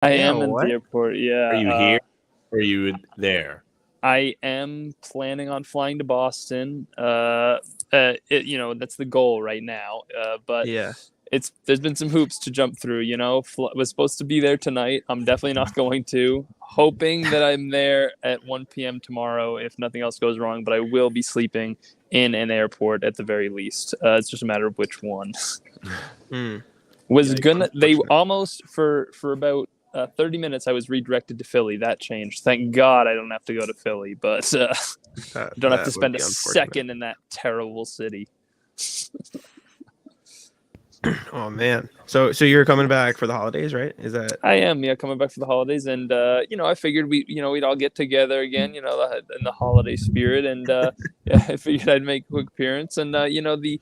I Yeah, am in the what? airport. Are you Yeah. here? Or are you there? I am planning on flying to Boston. That's the goal right now. But Yeah. there's been some hoops to jump through. Was supposed to be there tonight. I'm definitely not going to. Hoping that I'm there at 1 p.m. tomorrow if nothing else goes wrong. But I will be sleeping in an airport at the very least. It's just a matter of which one. Mm. Was Yikes, gonna they unfortunate. almost for about 30 minutes I was redirected to Philly. That changed. Thank God I don't have to go to Philly, but don't have to That would spend a be unfortunate. second in that terrible city. Oh man. So you're coming back for the holidays, right? Is that I am, yeah, coming back for the holidays, and I figured we'd all get together again, in the holiday spirit, and yeah, I figured I'd make a quick appearance, and the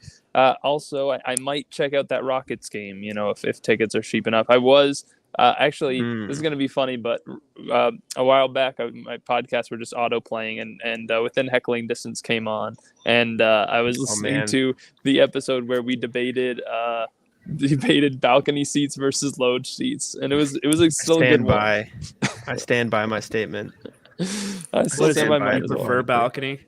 also I might check out that Rockets game, if tickets are cheap enough. I was actually this is mm, gonna be funny, but a while back my podcasts were just auto playing, and within heckling distance came on, and I was oh listening man. to the episode where we debated balcony seats versus lounge seats, and still a good one. I stand by my statement. I I still What is to stand it? my by You mind it as well. prefer wholeheartedly. balcony?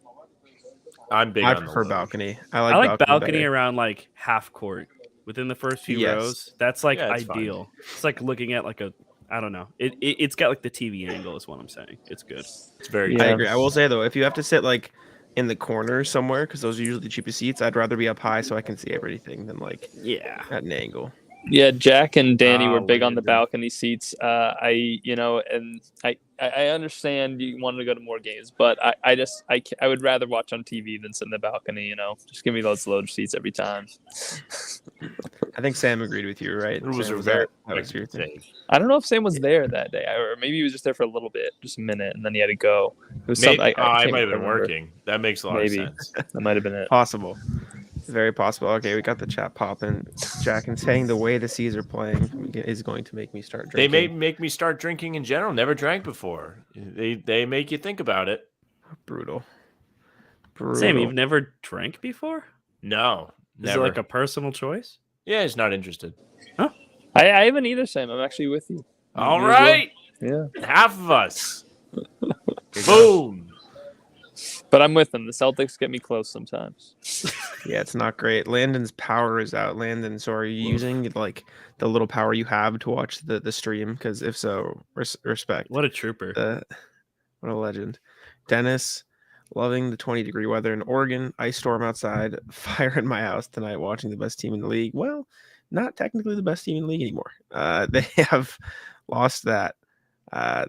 I'm big I on the prefer low. balcony. I I like like balcony better. around like half court within the first few Yes. rows. That's like Yeah, it's fine. ideal. It's like looking at like a I don't know. It's got like the TV angle is what I'm saying. It's good. It's very I Yeah. agree. I will say though, if you have to sit like in the corner somewhere, because those are usually the cheapest seats, I'd rather be up high so I can see everything than like Yeah. at an angle. Yeah, Jack and Danny were big on the Landon. balcony seats. I understand you wanted to go to more games, but I would rather watch on TV than sit in the balcony. Just give me those lounge seats every time. I think Sam agreed with you, right? It was Sam, a very that was your thing. thing. I don't know if Sam was there that day, or maybe he was just there for a little bit, just a minute, and then he had to go. It was Maybe something I can't might have quite been remember. working. That makes a lot Maybe of sense. that might have been it. Possible. Very possible. Okay, we got the chat popping. Jack and saying the way the Seas are playing is going to make me start They drinking. may make me start drinking in general. Never drank before. They make you think about it. Brutal. Sam, you've never drank before? No, Is never. it like a personal choice? Yeah, he's not interested. I haven't either, Sam. I'm actually with you. All You as well? right, Yeah. half of us. Boom. But I'm with them. The Celtics get me close sometimes. Yeah, it's not great. Landon's power is out. Landon, so are you using like the little power you have to watch the stream? Because if so, respect. What a trooper. What a legend. Dennis, loving the 20-degree weather in Oregon. Ice storm outside. Fire in my house tonight. Watching the best team in the league. Well, not technically the best team in the league anymore. They have lost that.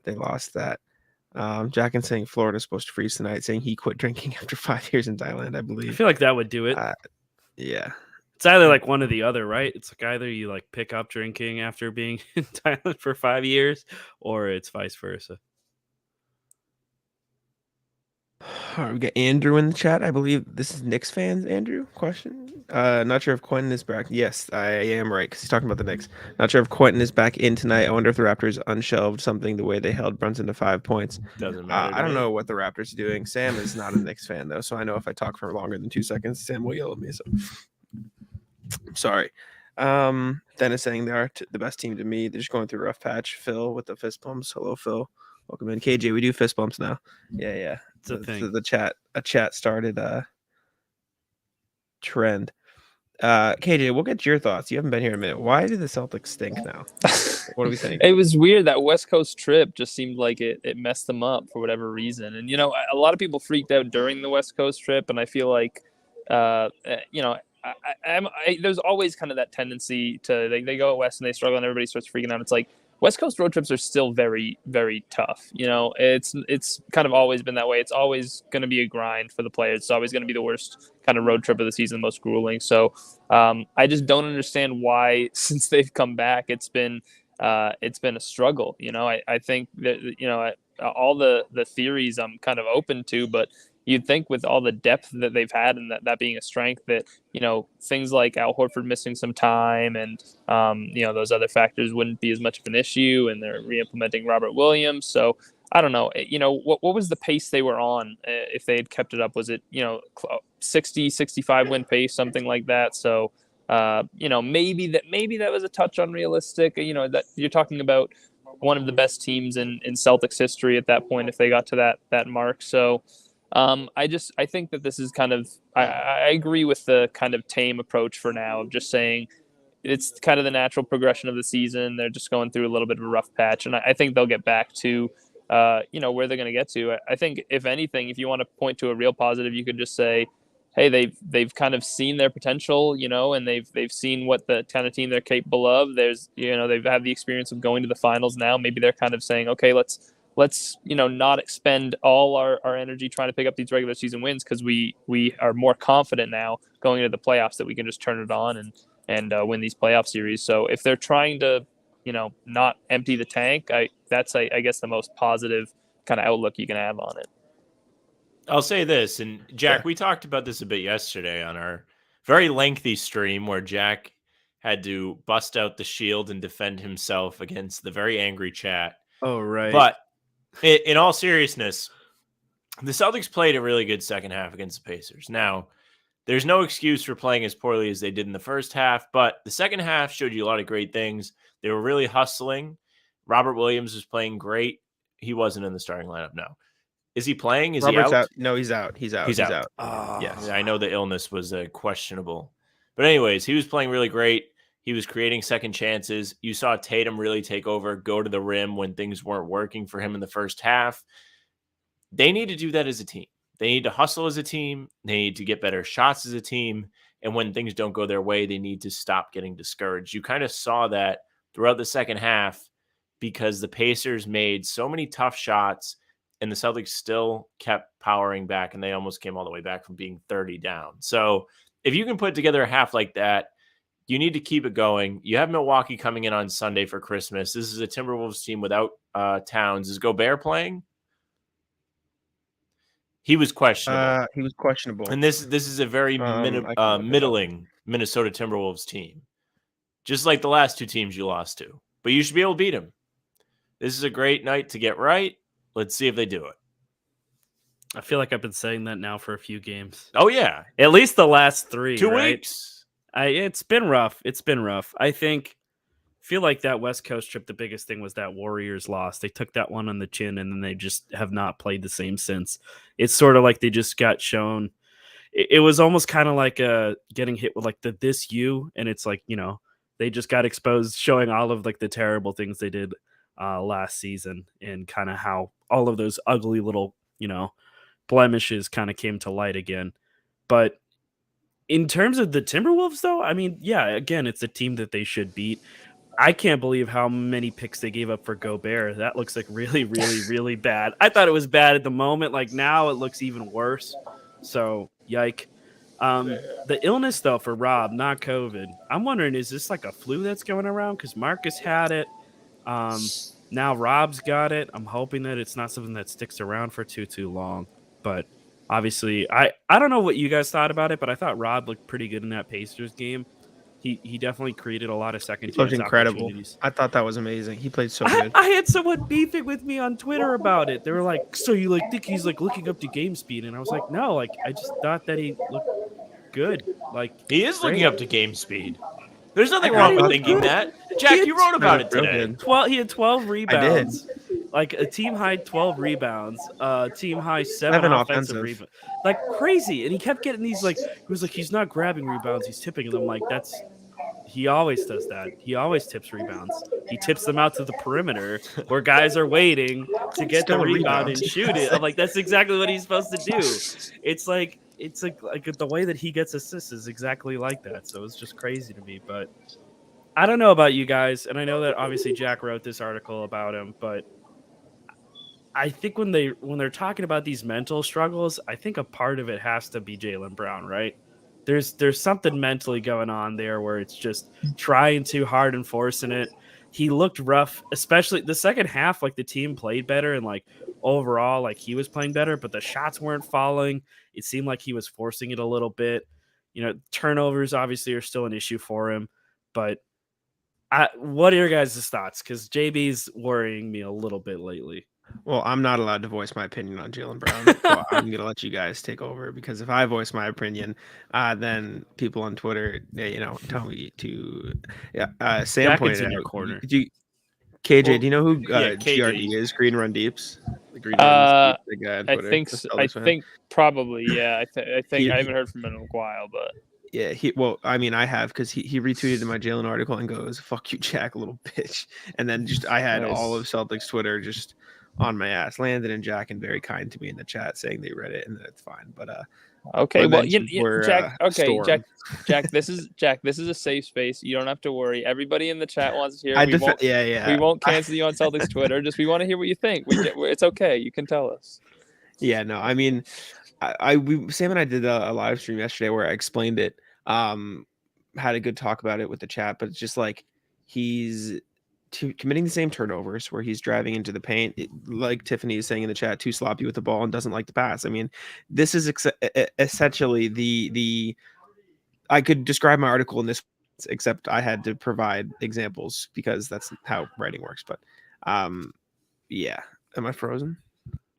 They lost that. Jack and saying Florida's supposed to freeze tonight, saying he quit drinking after 5 years in Thailand, I I believe. feel like that would do it. Yeah. It's either like one or the other, right? It's like either you like pick up drinking after being in Thailand for 5 years, or it's vice versa. All right, we got Andrew in the chat. I believe this is Knicks fans, Andrew? Question? Not sure if Quentin is back. Yes, I am right, because he's talking about the Knicks. Not sure if Quentin is back in tonight. I wonder if the Raptors unshelved something the way they held Brunson to 5 points. Doesn't matter. I don't know what the Raptors are doing. Sam is not a Knicks fan, though, so I know if I talk for longer than 2 seconds, Sam will yell at me. So I'm sorry. Dennis saying they are the best team to me. They're just going through a rough patch. Phil with the fist bumps. Hello, Phil. Welcome in. KJ, we do fist bumps now. Yeah. It's a thing. A chat started a trend. KJ, we'll get your thoughts. You haven't been here in a minute. Why do the Celtics stink now? What do we think? It was weird. That West Coast trip just seemed like it messed them up for whatever reason. And, a lot of people freaked out during the West Coast trip. And I feel like, there's always kind of that tendency to they go out West and they struggle and everybody starts freaking out. It's like West Coast road trips are still very, very tough. It's kind of always been that way. It's always going to be a grind for the players. It's always going to be the worst kind of road trip of the season, the most grueling. So I just don't understand why, since they've come back, it's been a struggle. I think that all the theories I'm kind of open to, but you'd think with all the depth that they've had and that being a strength that, things like Al Horford missing some time and, those other factors wouldn't be as much of an issue, and they're re-implementing Robert Williams. So I don't know, what was the pace they were on if they had kept it up? Was it, 60, 65 win pace, something like that? So, maybe that was a touch unrealistic, that you're talking about one of the best teams in Celtics history at that point if they got to that mark. So I think that this is kind of I agree with the kind of tame approach for now of just saying it's kind of the natural progression of the season. They're just going through a little bit of a rough patch, and I think they'll get back to where they're going to get to. I think if anything, if you want to point to a real positive, you could just say, hey, they've kind of seen their potential, and they've seen what the kind of team they're capable of. There's they've had the experience of going to the finals now. Maybe they're kind of saying, okay, let's not expend all our energy trying to pick up these regular season wins because we are more confident now going into the playoffs that we can just turn it on and win these playoff series. So if they're trying to not empty the tank, that's I guess the most positive kind of outlook you can have on it. I'll say this, and Jack, we talked about this a bit yesterday on our very lengthy stream where Jack had to bust out the shield and defend himself against the very angry chat. Oh, right. But in all seriousness, the Celtics played a really good second half against the Pacers. Now, there's no excuse for playing as poorly as they did in the first half, but the second half showed you a lot of great things. They were really hustling. Robert Williams was playing great. He wasn't in the starting lineup now. Is he playing? Is Robert's he out? No, he's out. He's out. He's out. Yes. I know the illness was questionable. But anyways, he was playing really great. He was creating second chances. You saw Tatum really take over, go to the rim when things weren't working for him in the first half. They need to do that as a team. They need to hustle as a team. They need to get better shots as a team. And when things don't go their way, they need to stop getting discouraged. You kind of saw that throughout the second half because the Pacers made so many tough shots and the Celtics still kept powering back, and they almost came all the way back from being 30 down. So if you can put together a half like that, you need to keep it going. You have Milwaukee coming in on Sunday for Christmas. This is a Timberwolves team without Towns. Is Gobert playing? He was questionable. He was questionable. And this is a very middling Minnesota Timberwolves team, just like the last two teams you lost to. But you should be able to beat them. This is a great night to get right. Let's see if they do it. I feel like I've been saying that now for a few games. Oh, yeah. At least the last 3. 2 right? weeks. It's been rough. I feel like that West Coast trip, the biggest thing was that Warriors loss. They took that one on the chin, and then they just have not played the same since. It's sort of like they just got shown. It was almost kind of like getting hit with like this you, and it's like, they just got exposed, showing all of like the terrible things they did last season and kind of how all of those ugly little, blemishes kind of came to light again. But in terms of the Timberwolves, though, I mean, yeah, again, it's a team that they should beat. I can't believe how many picks they gave up for Gobert. That looks like really, really, really bad. I thought it was bad at the moment. Like now it looks even worse. So, yike. The illness, though, for Rob, not COVID. I'm wondering, is this like a flu that's going around? Because Marcus had it. Now Rob's got it. I'm hoping that it's not something that sticks around for too long. But obviously, I don't know what you guys thought about it, but I thought Rob looked pretty good in that Pacers game. He definitely created a lot of second chance incredible. I thought that was amazing. He played so good. I had someone beefing with me on Twitter about it. They were like, "So you think he's like looking up to game speed?" And I was like, "No, like I just thought that he looked good. Like he is looking up to game speed. There's nothing wrong with thinking that. Jack, you wrote about it today. He had 12 rebounds. I did. Like a team high 12 rebounds, team high 7 offensive rebounds. Like crazy. And he kept getting these he was like, he's not grabbing rebounds, he's tipping them. Like he always does that. He always tips rebounds. He tips them out to the perimeter where guys are waiting to get the rebound and shoot it. I'm like, that's exactly what he's supposed to do. It's like the way that he gets assists is exactly like that. So it's just crazy to me. But I don't know about you guys, and I know that obviously Jack wrote this article about him, but I think when they're talking about these mental struggles, I think a part of it has to be Jaylen Brown, right? There's something mentally going on there where it's just trying too hard and forcing it. He looked rough, especially the second half. Like the team played better and like overall, like he was playing better, but the shots weren't falling. It seemed like he was forcing it a little bit. Turnovers obviously are still an issue for him, but what are your guys' thoughts? Because JB's worrying me a little bit lately. Well, I'm not allowed to voice my opinion on Jaylen Brown. So I'm going to let you guys take over because if I voice my opinion, then people on Twitter, tell me to. Sam Jack pointed is in out. your corner. KJ, Well, do you know who yeah, KJ. GRD is? Green Run Deeps. The Green Run Deeps, the guy on I Twitter. think the I Celtics fan. think probably yeah. I think He- I haven't heard from him in a while, but Yeah, I mean, I have because he retweeted my Jalen article and goes, "Fuck you, Jack, little bitch." And then I had all of nice. Celtics Twitter just on my ass. Landon and Jack and very kind to me in the chat saying they read it and that it's fine. But Okay, my well, mentions were Jack. Okay, Storm. Jack. This is a safe space. You don't have to worry. Everybody in the chat wants to hear. I We won't. yeah. We won't cancel you on Celtics Twitter. Just we want to hear what you think. It's okay. You can tell us. Yeah, no, I mean, Sam and I did a live stream yesterday where I explained it. Had a good talk about it with the chat, but it's just like he's committing the same turnovers where he's driving into the paint, like Tiffany is saying in the chat, too sloppy with the ball and doesn't like to pass. I mean, this is essentially the I could describe my article in this, except I had to provide examples because that's how writing works. But yeah, am I frozen?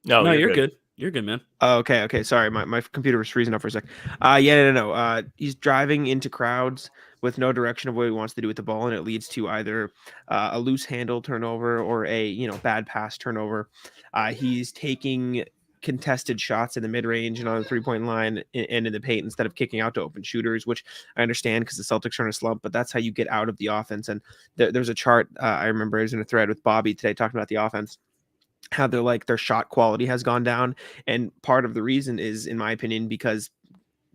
No, you're good. You're good, man. Oh, okay. Sorry, my computer was freezing up for a sec. No. He's driving into crowds with no direction of what he wants to do with the ball, and it leads to either a loose handle turnover or a bad pass turnover. He's taking contested shots in the mid range and on the 3-point line and in the paint instead of kicking out to open shooters, which I understand because the Celtics are in a slump, but that's how you get out of the offense. And there's a chart I remember I was in a thread with Bobby today talking about the offense, how their shot quality has gone down. And part of the reason is, in my opinion, because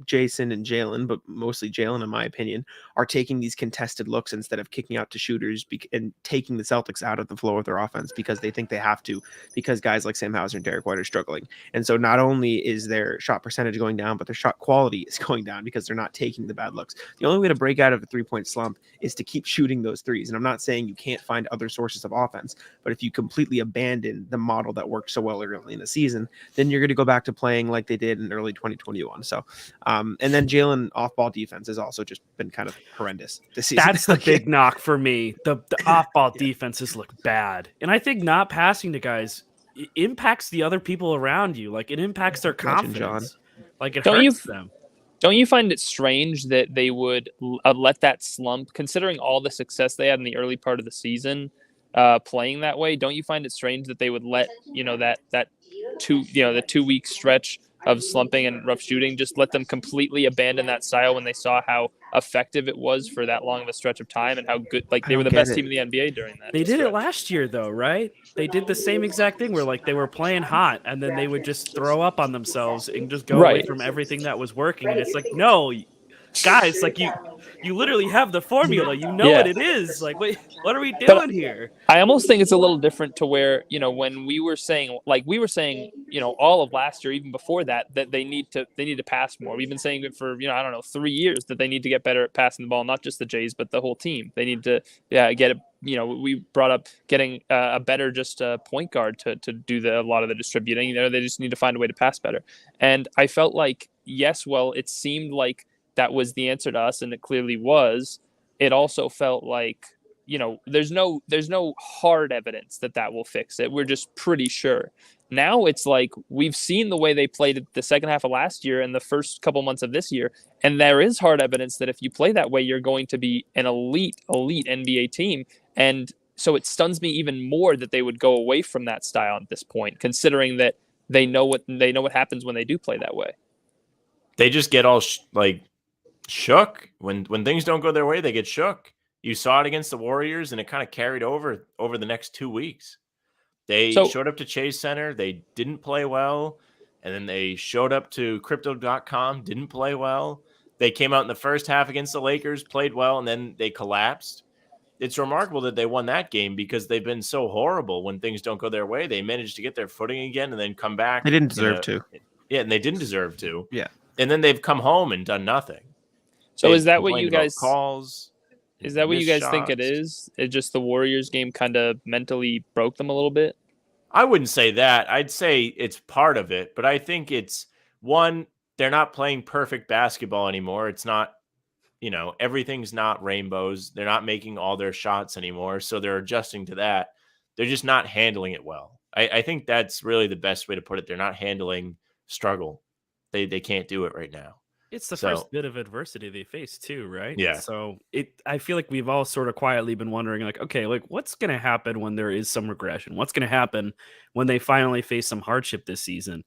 Jayson and Jalen, but mostly Jalen, in my opinion, are taking these contested looks instead of kicking out to shooters and taking the Celtics out of the flow of their offense because they think they have to, because guys like Sam Hauser and Derek White are struggling. And so not only is their shot percentage going down, but their shot quality is going down because they're not taking the bad looks. The only way to break out of a 3-point slump is to keep shooting those threes. And I'm not saying you can't find other sources of offense, but if you completely abandon the model that worked so well early in the season, then you're going to go back to playing like they did in early 2021. So and then Jalen off-ball defense has also just been kind of horrendous this season. That's the big knock for me. The off-ball defenses look bad. And I think not passing to guys impacts the other people around you. Like, it impacts their confidence. Like, it hurts them. Don't you find it strange that they would let that slump, considering all the success they had in the early part of the season, playing that way? Don't you find it strange that they would let the 2-week stretch of slumping and rough shooting, just let them completely abandon that style when they saw how effective it was for that long of a stretch of time and how good, like, they were the best team in the NBA during that. They did it last year though, right? They did the same exact thing where, like, they were playing hot and then they would just throw up on themselves and just go away from everything that was working. And it's like, no, guys, like, you literally have the formula. You know what it is. Like, wait, what are we doing here? I almost think it's a little different to where, when we were saying all of last year, even before that they need to pass more. We've been saying it for 3 years that they need to get better at passing the ball, not just the Jays but the whole team. They need to get it. We brought up getting a better point guard to do a lot of the distributing. They just need to find a way to pass better. And I felt like, yes, well, it seemed like that was the answer to us, and it clearly was. It also felt like, there's no hard evidence that will fix it. We're just pretty sure. Now it's like we've seen the way they played it the second half of last year and the first couple months of this year, and there is hard evidence that if you play that way, you're going to be an elite NBA team. And so it stuns me even more that they would go away from that style at this point, considering that they know what happens when they do play that way. They just get all shook when things don't go their way. They get shook. You saw it against the Warriors, and it kind of carried over the next 2 weeks. They showed up to Chase Center. They didn't play well. And then they showed up to Crypto.com, didn't play well. They came out in the first half against the Lakers, played well, and then they collapsed. It's remarkable that they won that game because they've been so horrible when things don't go their way. They managed to get their footing again and then come back. They didn't deserve to. Yeah, and they didn't deserve to. Yeah. And then they've come home and done nothing. So is that what you guys calls? Is that what you guys think it is? It's just the Warriors game kind of mentally broke them a little bit? I wouldn't say that. I'd say it's part of it, but I think it's one, they're not playing perfect basketball anymore. It's not, everything's not rainbows. They're not making all their shots anymore, so they're adjusting to that. They're just not handling it well. I think that's really the best way to put it. They're not handling struggle. They can't do it right now. It's the So first bit of adversity they face too, right? yeah, So I feel like we've all sort of quietly been wondering, like, okay, like what's going to happen when there is some regression? What's going to happen when they finally face some hardship this season?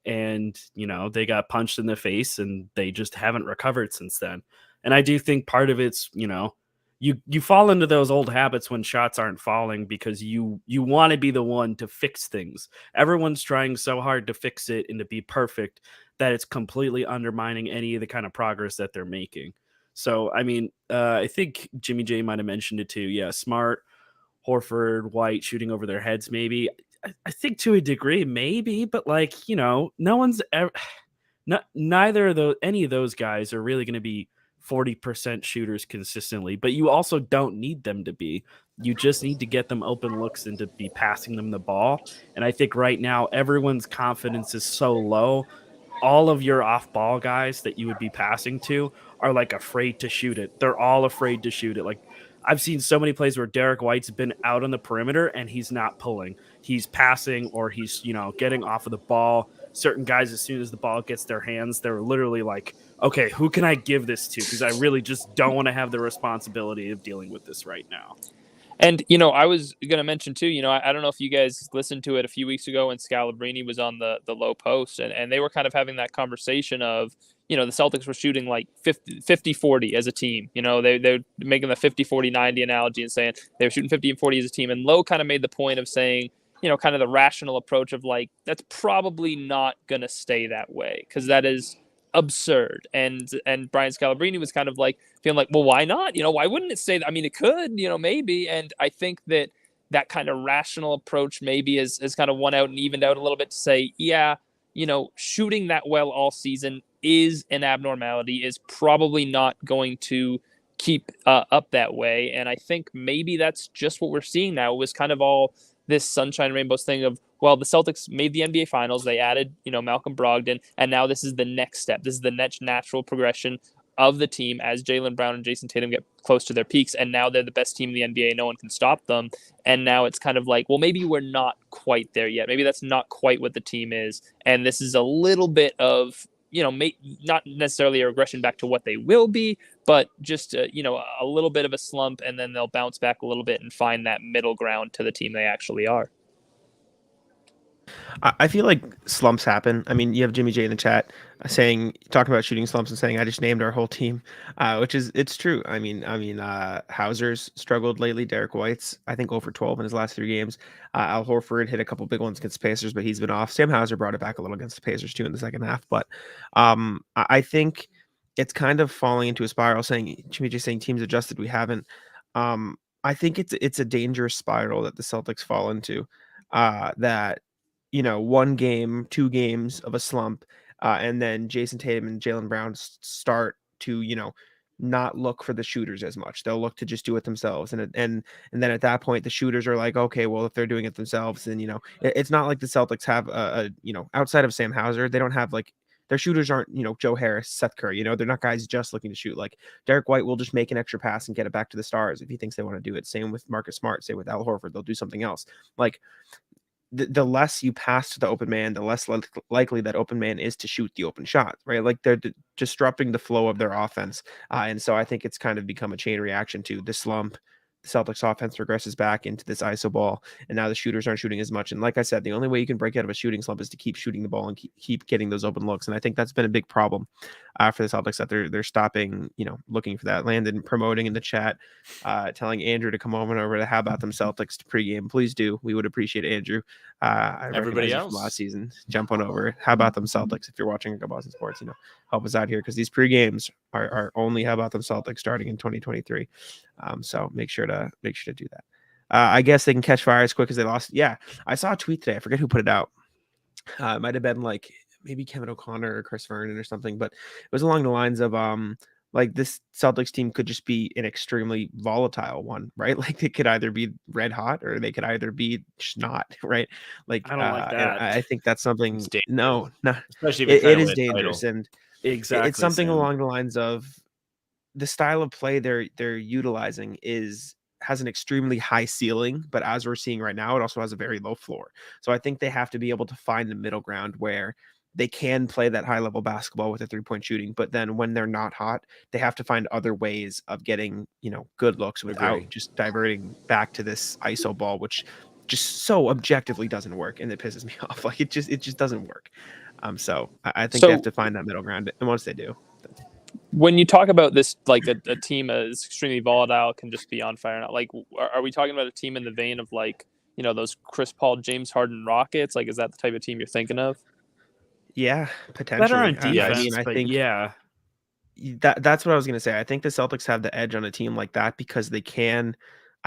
And they got punched in the face, and they just haven't recovered since then. And I do think part of it's, you fall into those old habits when shots aren't falling because you want to be the one to fix things. Everyone's trying so hard to fix it and to be perfect that it's completely undermining any of the kind of progress that they're making. So, I mean, I think Jimmy J might have mentioned it too. Yeah, Smart, Horford, White shooting over their heads, maybe. I think to a degree, maybe, but like, no one's ever, neither of any of those guys are really going to be 40% shooters consistently, but you also don't need them to be. You just need to get them open looks and to be passing them the ball. And I think right now, everyone's confidence is so low. All of your off ball guys that you would be passing to are like afraid to shoot it. They're all afraid to shoot it. Like I've seen so many plays where Derek White's been out on the perimeter and he's not pulling. He's passing or he's, getting off of the ball. Certain guys, as soon as the ball gets their hands, they're literally like, okay, who can I give this to? Because I really just don't want to have the responsibility of dealing with this right now. And, I was going to mention too, I don't know if you guys listened to it a few weeks ago when Scalabrine was on the low post, and they were kind of having that conversation of, the Celtics were shooting like 50-40 as a team. They're making the 50-40-90 analogy and saying they were shooting 50 and 40 as a team. And Lowe kind of made the point of saying, kind of the rational approach of like, that's probably not going to stay that way because that is absurd. And Brian Scalabrine was kind of like feeling like, well, why not? Why wouldn't it stay? I mean, it could, maybe. And I think that kind of rational approach maybe is kind of won out and evened out a little bit to say, yeah, shooting that well all season is an abnormality, is probably not going to keep up that way. And I think maybe that's just what we're seeing now. It was kind of all this sunshine rainbows thing of, well, the Celtics made the NBA Finals. They added, Malcolm Brogdon, and now this is the next step. This is the next natural progression of the team as Jaylen Brown and Jayson Tatum get close to their peaks, and now they're the best team in the NBA. No one can stop them. And now it's kind of like, well, maybe we're not quite there yet. Maybe that's not quite what the team is, and this is a little bit of, not necessarily a regression back to what they will be, but just a little bit of a slump, and then they'll bounce back a little bit and find that middle ground to the team they actually are. I feel like slumps happen. I mean, you have Jimmy J in the chat talking about shooting slumps and saying, I just named our whole team, it's true. I mean, Hauser's struggled lately. Derek White's, I think, 0 for 12 in his last 3 games. Al Horford hit a couple big ones against the Pacers, but he's been off. Sam Hauser brought it back a little against the Pacers too in the second half. But I think it's kind of falling into a spiral Jimmy J saying teams adjusted. We haven't. I think it's a dangerous spiral that the Celtics fall into, that 1 game, 2 games of a slump, and then Jayson Tatum and Jaylen Brown start to, not look for the shooters as much. They'll look to just do it themselves. And then at that point, the shooters are like, okay, well, if they're doing it themselves, then, it's not like the Celtics have outside of Sam Hauser, they don't have like, their shooters aren't, Joe Harris, Seth Curry, they're not guys just looking to shoot. Like Derek White will just make an extra pass and get it back to the stars if he thinks they want to do it. Same with Marcus Smart, same with Al Horford, they'll do something else. Like, the less you pass to the open man, the less likely that open man is to shoot the open shot, right? Like they're disrupting the flow of their offense. And so I think it's kind of become a chain reaction to the slump. The Celtics offense regresses back into this ISO ball, and now the shooters aren't shooting as much. And like I said, the only way you can break out of a shooting slump is to keep shooting the ball and keep getting those open looks. And I think that's been a big problem for the Celtics, that they're stopping, looking for that. Landon promoting in the chat, telling Andrew to come over to How About Them Celtics to pregame. Please do. We would appreciate Andrew. Everybody else from last season, jump on over. How About Them Celtics? If you're watching Boston Sports, help us out here, because these pregames are only How About Them Celtics starting in 2023. So make sure to do that. I guess they can catch fire as quick as they lost. Yeah, I saw a tweet today. I forget who put it out. It might have been like maybe Kevin O'Connor or Chris Vernon or something, but it was along the lines of like this Celtics team could just be an extremely volatile one, right? Like they could either be red hot or they could either be not, right? Like I don't like that. I think that's something. No, especially if it is dangerous, and Exactly. it's something Sam. along the lines of the style of play they're utilizing has an extremely high ceiling, but as we're seeing right now, it also has a very low floor. So I think they have to be able to find the middle ground where they can play that high level basketball with a 3-point shooting, but then when they're not hot, they have to find other ways of getting, good looks without Agree. just diverting back to this ISO ball, which just so objectively doesn't work, and it pisses me off. Like it just doesn't work. So I think they have So to find that middle ground, and once they do, when you talk about this, like a team is extremely volatile, can just be on fire now. Like, are we talking about a team in the vein of like, those Chris Paul, James Harden Rockets? Like, is that the type of team you're thinking of? yeah, Better potentially. on defense, I but think yeah. that's what I was going to say. I think the Celtics have the edge on a team like that because they can.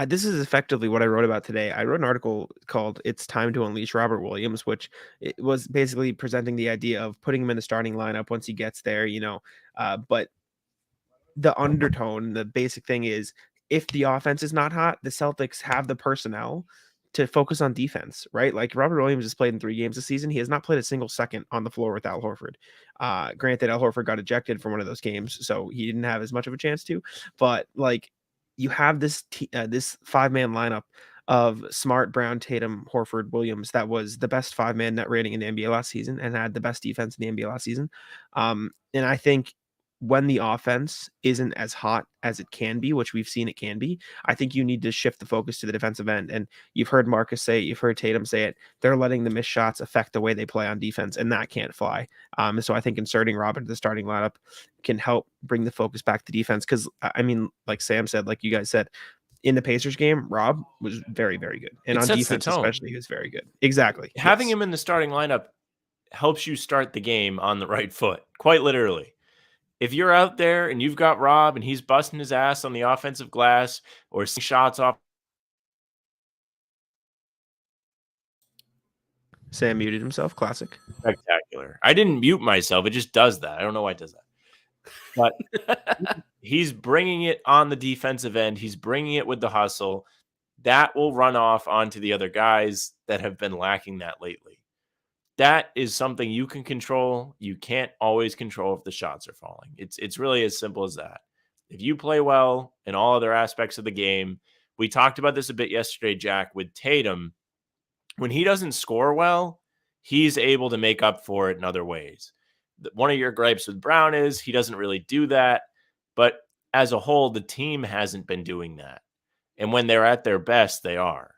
This is effectively what I wrote about today. I wrote an article called "It's Time to Unleash Robert Williams," which it was basically presenting the idea of putting him in the starting lineup once he gets there. But the undertone, the basic thing is, if the offense is not hot, the Celtics have the personnel to focus on defense, right? Like Robert Williams has played in 3 games this season. He has not played a single second on the floor with Al Horford. Granted, Al Horford got ejected from one of those games, so he didn't have as much of a chance to. But like, you have this 5-man lineup of Smart, Brown, Tatum, Horford, Williams. That was the best 5-man net rating in the NBA last season and had the best defense in the NBA last season. And I think when the offense isn't as hot as it can be, which we've seen it can be, I think you need to shift the focus to the defensive end. And you've heard Marcus say it, you've heard Tatum say it. They're letting the missed shots affect the way they play on defense, and that can't fly. So I think inserting Robert to the starting lineup can help bring the focus back to defense. Because, I mean, like Sam said, like you guys said, in the Pacers game, Rob was very, very good. And It on sets the defense tone. especially, he was very good. Exactly. Having Yes. him in the starting lineup helps you start the game on the right foot, quite literally. If you're out there and you've got Rob and he's busting his ass on the offensive glass or seeing shots off. Sam muted himself. Classic. Spectacular. I didn't mute myself. It just does that. I don't know why it does that. But he's bringing it on the defensive end. He's bringing it with the hustle. That will run off onto the other guys that have been lacking that lately. That is something you can control. You can't always control if the shots are falling. It's really as simple as that. If you play well in all other aspects of the game, we talked about this a bit yesterday, Jack, with Tatum. When he doesn't score well, he's able to make up for it in other ways. One of your gripes with Brown is he doesn't really do that. But as a whole, the team hasn't been doing that. And when they're at their best, they are.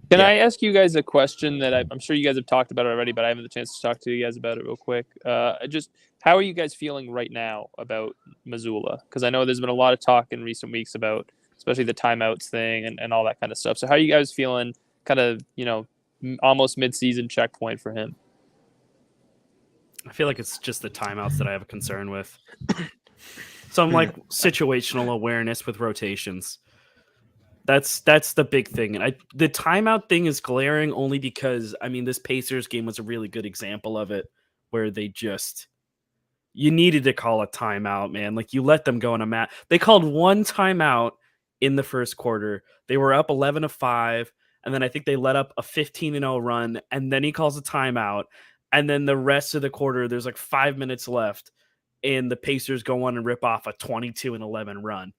Can Yeah. I ask you guys a question that I'm sure you guys have talked about it already, but I haven't had the chance to talk to you guys about it real quick. Just how are you guys feeling right now about Missoula? Because I know there's been a lot of talk in recent weeks about especially the timeouts thing and all that kind of stuff. So how are you guys feeling kind of, almost mid-season checkpoint for him? I feel like it's just the timeouts that I have a concern with. So I'm like situational awareness with rotations. That's the big thing. And the timeout thing is glaring only because, I mean, this Pacers game was a really good example of it, where you needed to call a timeout, man. Like, you let them go on a mat. They called one timeout in the first quarter. They were up 11-5, and then I think they let up a 15-0 run, and then he calls a timeout. And then the rest of the quarter, there's like 5 minutes left, and the Pacers go on and rip off a 22-11 run.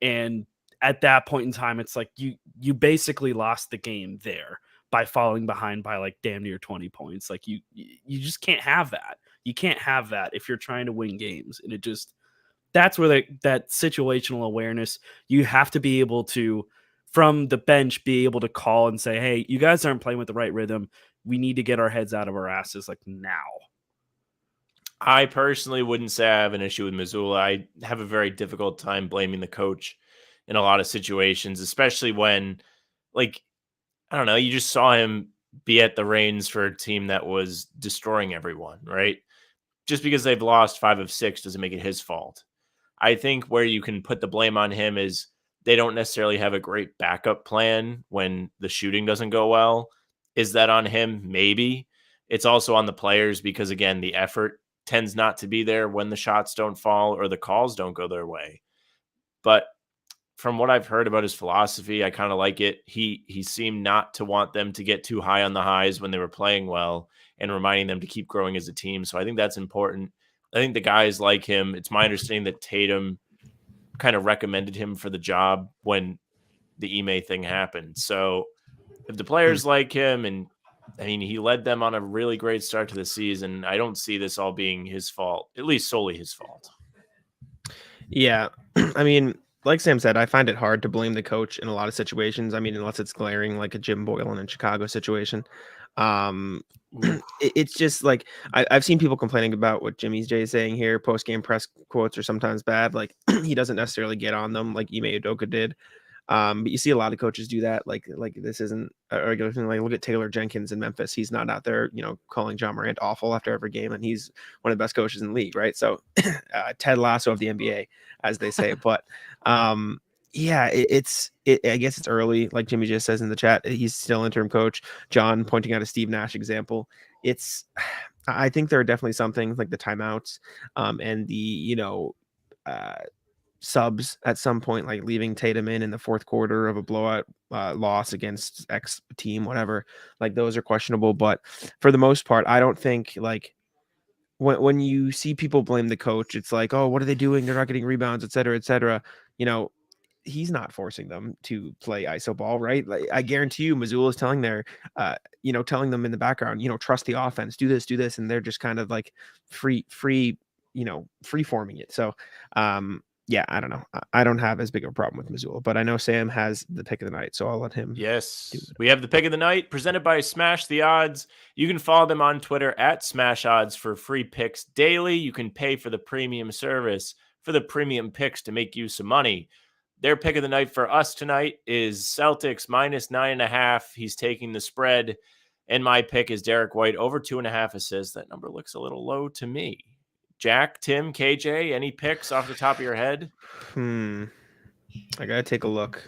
And at that point in time, it's like you basically lost the game there by falling behind by like damn near 20 points. Like you just can't have that. You can't have that if you're trying to win games. And that's where that situational awareness, you have to be able to, from the bench, be able to call and say, hey, you guys aren't playing with the right rhythm. We need to get our heads out of our asses like now. I personally wouldn't say I have an issue with Missoula. I have a very difficult time blaming the coach in a lot of situations, especially when, like, I don't know, you just saw him be at the reins for a team that was destroying everyone, right? Just because they've lost 5 of 6 doesn't make it his fault. I think where you can put the blame on him is they don't necessarily have a great backup plan when the shooting doesn't go well. Is that on him? Maybe. It's also on the players because, again, the effort tends not to be there when the shots don't fall or the calls don't go their way. But from what I've heard about his philosophy, I kind of like it. He seemed not to want them to get too high on the highs when they were playing well and reminding them to keep growing as a team. So I think that's important. I think the guys like him. It's my understanding that Tatum kind of recommended him for the job when the Ime thing happened. So if the players like him and I mean, he led them on a really great start to the season. I don't see this all being his fault, at least solely his fault. Yeah. I mean, like Sam said, I find it hard to blame the coach in a lot of situations. I mean, unless it's glaring, like a Jim Boylan in Chicago situation. It's just like I've seen people complaining about what Jimmy J is saying here. Post game press quotes are sometimes bad. Like he doesn't necessarily get on them like Ime Udoka did. But you see a lot of coaches do that. Like this isn't a regular thing. Like look at Taylor Jenkins in Memphis. He's not out there, calling John Morant awful after every game, and he's one of the best coaches in the league, right? So Ted Lasso of the NBA, as they say. But yeah, I guess it's early. Like Jimmy just says in the chat, he's still interim coach. John pointing out a Steve Nash example. I think there are definitely some things like the timeouts, and the subs at some point, like leaving Tatum in the fourth quarter of a blowout loss against X team, whatever. Like those are questionable, but for the most part, I don't think like when you see people blame the coach, it's like, oh, what are they doing? They're not getting rebounds, et cetera, et cetera. He's not forcing them to play ISO ball, right? Like I guarantee you, Missoula is telling telling them in the background, trust the offense, do this, and they're just kind of like free forming it. So, yeah, I don't know. I don't have as big of a problem with Missoula, but I know Sam has the pick of the night, so I'll let him. Yes, we have the pick of the night presented by Smash the Odds. You can follow them on Twitter at Smash Odds for free picks daily. You can pay for the premium service for the premium picks to make you some money. Their pick of the night for us tonight is Celtics minus 9.5. He's taking the spread. And my pick is Derek White over 2.5 assists. That number looks a little low to me. Jack, Tim, KJ, any picks off the top of your head? I gotta take a look.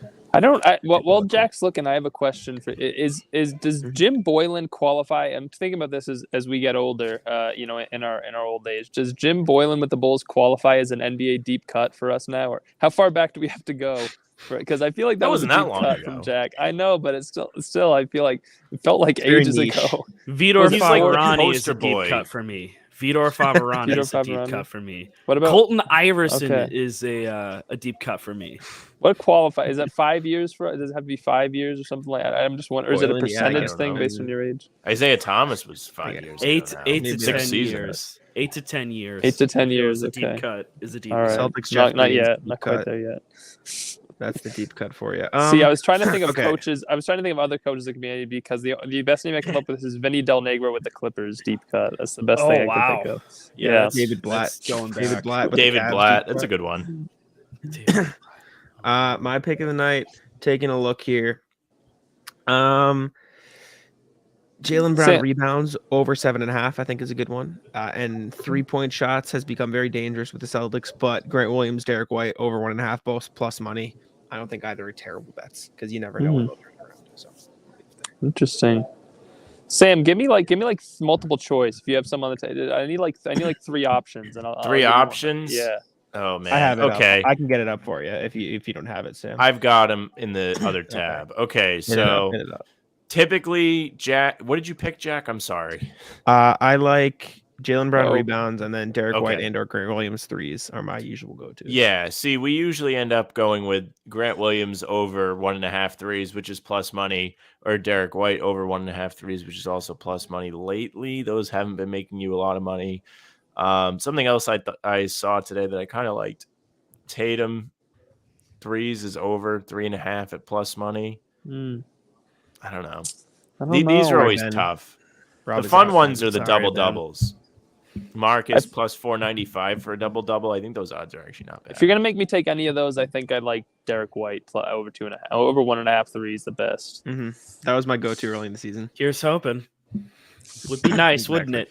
While Jack's looking, I have a question for does Jim Boylan qualify? I'm thinking about this as we get older, in our old age. Does Jim Boylan with the Bulls qualify as an NBA deep cut for us now, or how far back do we have to go? Because I feel like that wasn't that deep long cut ago from Jack. I know, but it's still I feel like it felt like very ages niche. ago. Vitor He's like the Favarani is poster a deep boy. cut for me. Vitor Favarani Vitor is a deep Favarani. cut for me. What about Colton Iverson Okay. is a deep cut for me. what qualifies? Is that 5 years for? Does it have to be 5 years or something like that? I'm just wondering. Or is it a Boylan, yeah, I percentage don't thing know. based on your age? Isaiah Thomas was 5 Yeah. years Eight ago now. to Maybe 10 6 years. 8 to 10 years. 8 to 10 I feel years. is a Okay. deep cut. Is a deep All right. cut. Celtics Not Jeff Green's yet. deep Not quite cut. there yet. That's the deep cut for you. See, I was trying to think of okay. coaches. I was trying to think of other coaches in the community because the best name I come up with is Vinny Del Negro with the Clippers deep cut. That's the best thing I can think of. Yeah. that's- David Blatt. that's going back. David Blatt. With David the Cavs Blatt. deep That's a cut. good one. My pick of the night. Taking a look here. Jalen Brown Sam- rebounds over 7.5, I think is a good one. And 3-point shots has become very dangerous with the Celtics, but Grant Williams, Derek White over 1.5, both plus money. I don't think either are terrible bets because you never know when they'll turn around. So Interesting. Sam, give me like multiple choice. If you have some on the table, I need like 3 options. And I'll Three give you one. options? Yeah. Oh, man. I have it. Okay. I can get it up for you if you don't have it, Sam. I've got him in the other tab. Okay, so Hit it up. typically, Jack, what did you pick, Jack? I'm sorry. I like Jalen Brown Oh. rebounds, and then Derek White Okay. and or Grant Williams threes are my usual go-to. Yeah, see, we usually end up going with Grant Williams over 1.5 threes, which is plus money, or Derek White over 1.5 threes, which is also plus money. Lately, those haven't been making you a lot of money. Something else I saw today that I kind of liked: Tatum threes is over 3.5 at plus money. I don't know. These are always Ben. tough. Rob The is fun out, ones Ben. are the Sorry, double Ben. doubles. Marcus plus 495 for a double double. I think those odds are actually not bad. If you're gonna make me take any of those, I think I'd like Derek White over 2.5, over 1.5 threes the best. That was my go-to early in the season. Here's hoping. Would be nice, wouldn't it?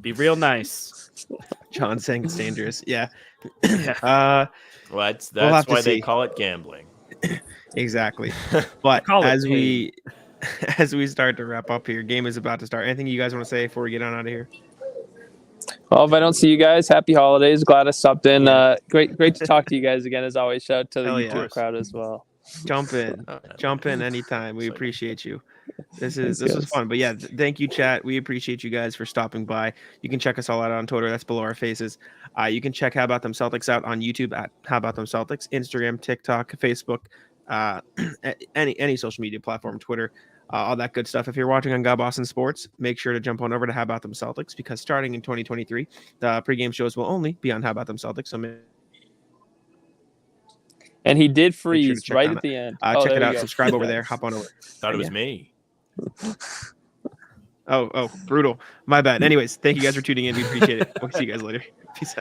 Be real nice. John saying it's dangerous. Yeah. Well, that's We'll have to why they see. call it gambling. Exactly. But Call it as we start to wrap up here, game is about to start. Anything you guys want to say before we get on out of here? Well, if I don't see you guys, happy holidays. Glad I stopped in. Great to talk to you guys again, as always. Shout out to the Hell yeah. YouTube crowd as well. Jump in. Oh, Jump in anytime. We It's like- appreciate you. This Thanks, was guys. fun. But yeah, thank you, chat. We appreciate you guys for stopping by. You can check us all out on Twitter. That's below our faces. You can check How About Them Celtics out on YouTube at How About Them Celtics, Instagram, TikTok, Facebook, any social media platform, Twitter, all that good stuff. If you're watching on God Boston Sports, make sure to jump on over to How About Them Celtics, because starting in 2023, the pregame shows will only be on How About Them Celtics. So And he did make sure to freeze check right on at the end. check there it we out. go. Subscribe over there. Hop on over. Thought it was Yeah. me. Oh, brutal. My bad. Anyways, thank you guys for tuning in. We appreciate it. We'll see you guys later. Peace out.